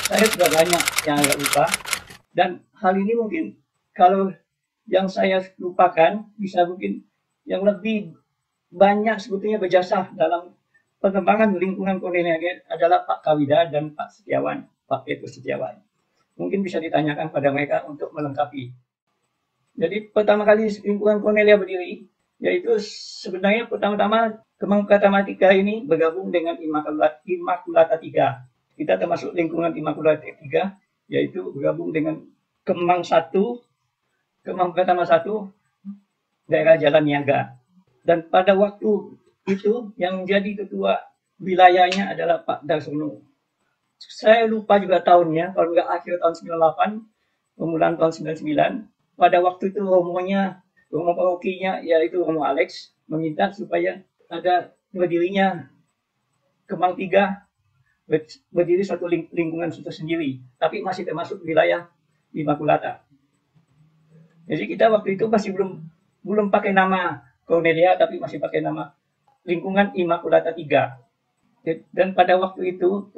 saya sudah banyak yang agak lupa, dan hal ini mungkin kalau yang saya lupakan bisa mungkin yang lebih banyak sebetulnya berjasa dalam pengembangan lingkungan Cornelia adalah Pak Kawida dan Pak Setiawan, Pak Petrus Setiawan. Mungkin bisa ditanyakan pada mereka untuk melengkapi. Jadi pertama kali lingkungan Cornelia berdiri, yaitu sebenarnya pertama-tama Kemang Pratamatika ini bergabung dengan Immaculata 3. Kita termasuk lingkungan Immaculata 3, yaitu bergabung dengan Kemang 1, Kemang Pratama 1, daerah Jalan Niaga. Dan pada waktu itu yang menjadi ketua wilayahnya adalah Pak Darsono. Saya lupa juga tahunnya, kalau nggak akhir tahun 98, permulaan tahun 99. Pada waktu itu Romo parokinya yaitu Romo Alex meminta supaya ada berdirinya Kemang 3 berdiri suatu lingkungan tersendiri, tapi masih termasuk wilayah Immaculata. Jadi kita waktu itu masih belum pakai nama Cornelia, tapi masih pakai nama lingkungan Immaculata 3. Dan pada waktu itu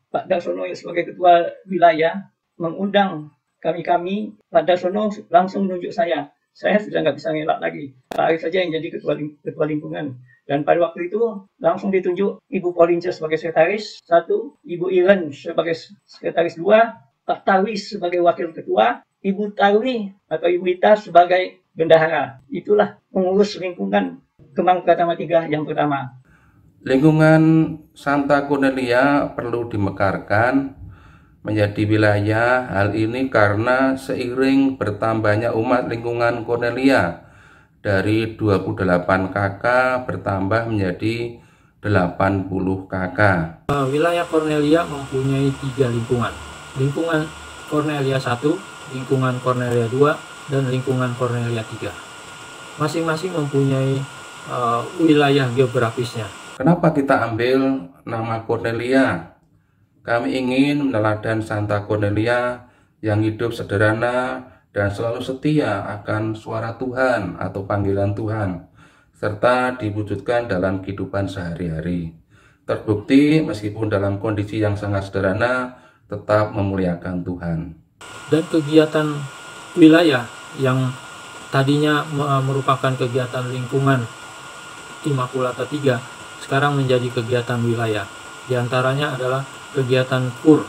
Pak Darsono sebagai ketua wilayah mengundang kami, Pak Darsono langsung menunjuk saya. Saya sudah nggak bisa ngelak lagi. Pak Arif saja yang jadi ketua lingkungan. Dan pada waktu itu langsung ditunjuk Ibu Paulince sebagai sekretaris 1, Ibu Iren sebagai sekretaris 2, Pak Tarwis sebagai wakil ketua, Ibu Tarwi atau Ibu Ita sebagai bendahara. Itulah pengurus lingkungan Kemang Pratama 3 yang pertama. Lingkungan Santa Cornelia perlu dimekarkan menjadi wilayah. Hal ini karena seiring bertambahnya umat lingkungan Cornelia dari 28 KK bertambah menjadi 80 KK. Wilayah Cornelia mempunyai 3 lingkungan. Lingkungan Cornelia 1, lingkungan Cornelia 2, dan lingkungan Cornelia 3. Masing-masing mempunyai wilayah geografisnya. Kenapa kita ambil nama Cornelia? Kami ingin meneladan Santa Cornelia yang hidup sederhana dan selalu setia akan suara Tuhan atau panggilan Tuhan, serta diwujudkan dalam kehidupan sehari-hari. Terbukti meskipun dalam kondisi yang sangat sederhana, tetap memuliakan Tuhan. Dan kegiatan wilayah yang tadinya merupakan kegiatan lingkungan Immaculata 3, sekarang menjadi kegiatan wilayah. Di antaranya adalah kegiatan KUR,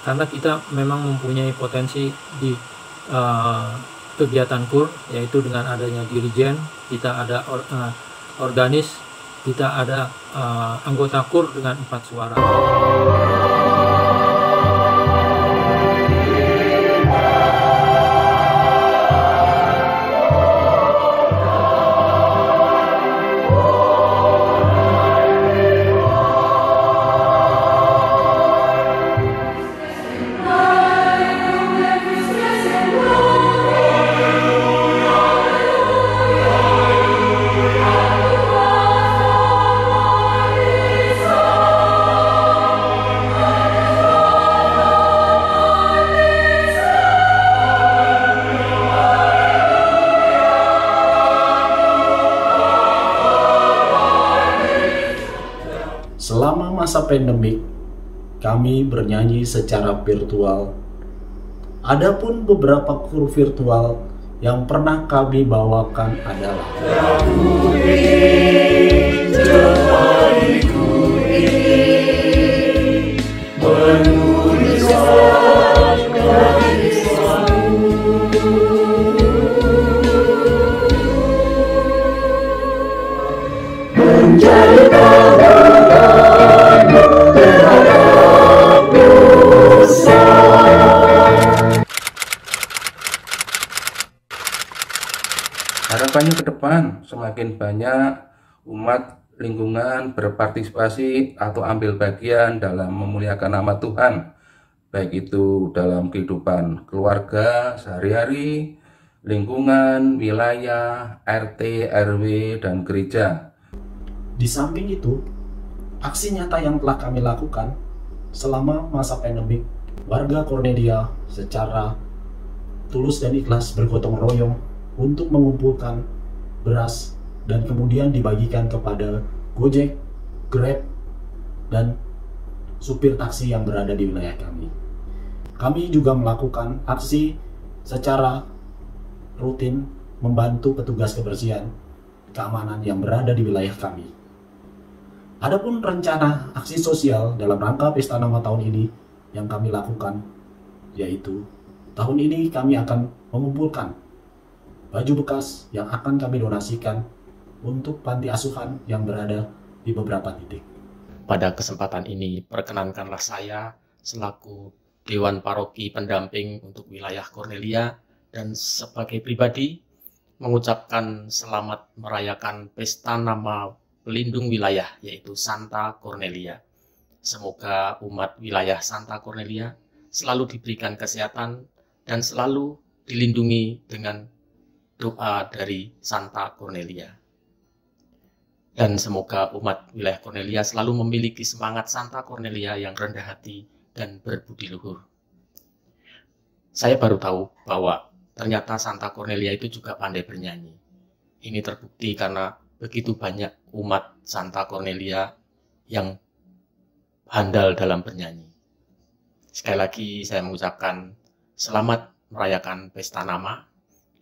karena kita memang mempunyai potensi di kegiatan KUR, yaitu dengan adanya dirijen, kita ada organis, kita ada anggota KUR dengan 4 suara. Selama masa pandemik, kami bernyanyi secara virtual. Adapun beberapa kur virtual yang pernah kami bawakan adalah Harapannya ke depan semakin banyak umat lingkungan berpartisipasi atau ambil bagian dalam memuliakan nama Tuhan, baik itu dalam kehidupan keluarga sehari-hari, lingkungan, wilayah, RT, RW, dan gereja. Di samping itu, aksi nyata yang telah kami lakukan selama masa pandemik, warga Cornelia secara tulus dan ikhlas bergotong royong untuk mengumpulkan beras dan kemudian dibagikan kepada Gojek, Grab, dan supir taksi yang berada di wilayah kami. Kami juga melakukan aksi secara rutin membantu petugas kebersihan keamanan yang berada di wilayah kami. Adapun rencana aksi sosial dalam rangka Pesta Nama tahun ini yang kami lakukan, yaitu tahun ini kami akan mengumpulkan baju bekas yang akan kami donasikan untuk panti asuhan yang berada di beberapa titik. Pada kesempatan ini, perkenankanlah saya selaku Dewan Paroki Pendamping untuk wilayah Cornelia dan sebagai pribadi mengucapkan selamat merayakan Pesta Nama Pelindung Wilayah, yaitu Santa Cornelia. Semoga umat wilayah Santa Cornelia selalu diberikan kesehatan dan selalu dilindungi dengan doa dari Santa Cornelia. Dan semoga umat wilayah Cornelia selalu memiliki semangat Santa Cornelia yang rendah hati dan berbudi luhur. Saya baru tahu bahwa ternyata Santa Cornelia itu juga pandai bernyanyi. Ini terbukti karena begitu banyak umat Santa Cornelia yang handal dalam bernyanyi. Sekali lagi saya mengucapkan selamat merayakan Pesta Nama.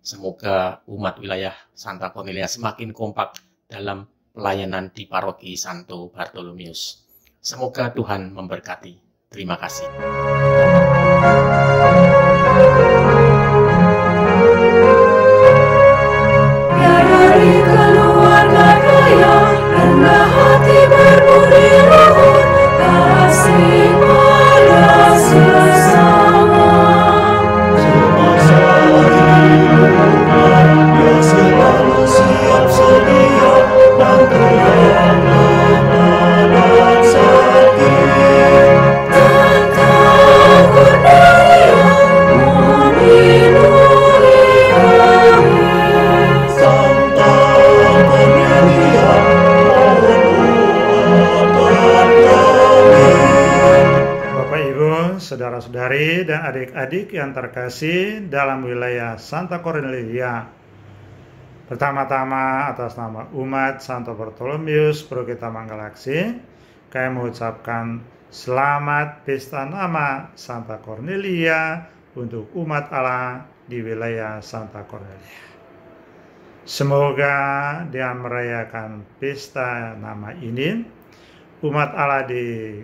Semoga umat wilayah Santa Cornelia semakin kompak dalam pelayanan di Paroki Santo Bartolomeus. Semoga Tuhan memberkati. Terima kasih. Dari keluarga kaya, rendah hati berbudi luhur, kasih pada sesama. Semasa hidupnya, dia selalu siap sedia bantu yang lemah dan sakit. Santa Cornelia melindungi kami. Santa Cornelia, mohon doakan kami. Bapak Ibu, saudara-saudari dan adik-adik yang terkasih dalam wilayah Santa Cornelia. Pertama-tama atas nama umat Santo Bartolomeus Prokita Manggalaksi, kami mengucapkan selamat Pesta Nama Santa Cornelia untuk umat Allah di wilayah Santa Cornelia. Semoga dengan merayakan Pesta Nama ini, umat Allah di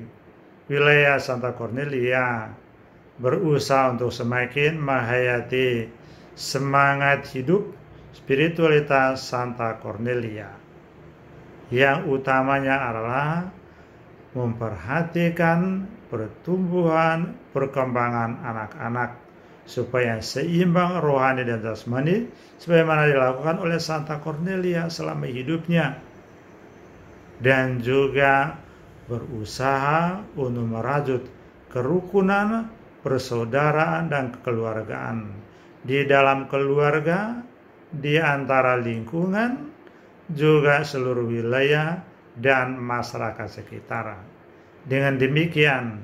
wilayah Santa Cornelia berusaha untuk semakin menghayati semangat hidup spiritualitas Santa Cornelia, yang utamanya adalah memperhatikan pertumbuhan perkembangan anak-anak supaya seimbang rohani dan jasmani sebagaimana dilakukan oleh Santa Cornelia selama hidupnya, dan juga berusaha untuk merajut kerukunan, persaudaraan, dan kekeluargaan di dalam keluarga, di antara lingkungan, juga seluruh wilayah dan masyarakat sekitar. Dengan demikian,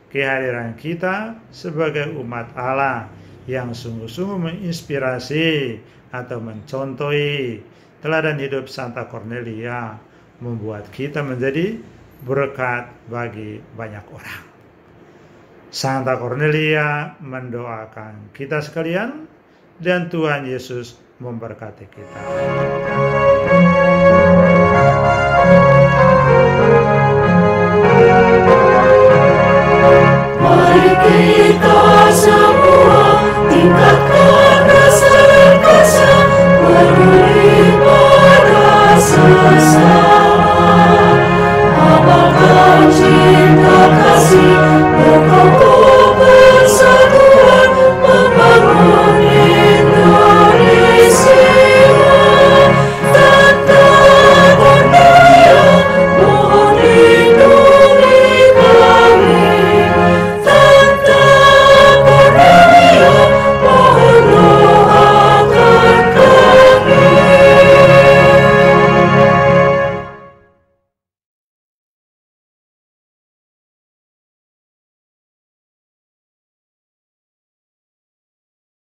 kehadiran kita sebagai umat Allah yang sungguh-sungguh menginspirasi atau mencontohi teladan hidup Santa Cornelia membuat kita menjadi berkat bagi banyak orang. Santa Cornelia mendoakan kita sekalian, dan Tuhan Yesus memberkati kita. Mari kita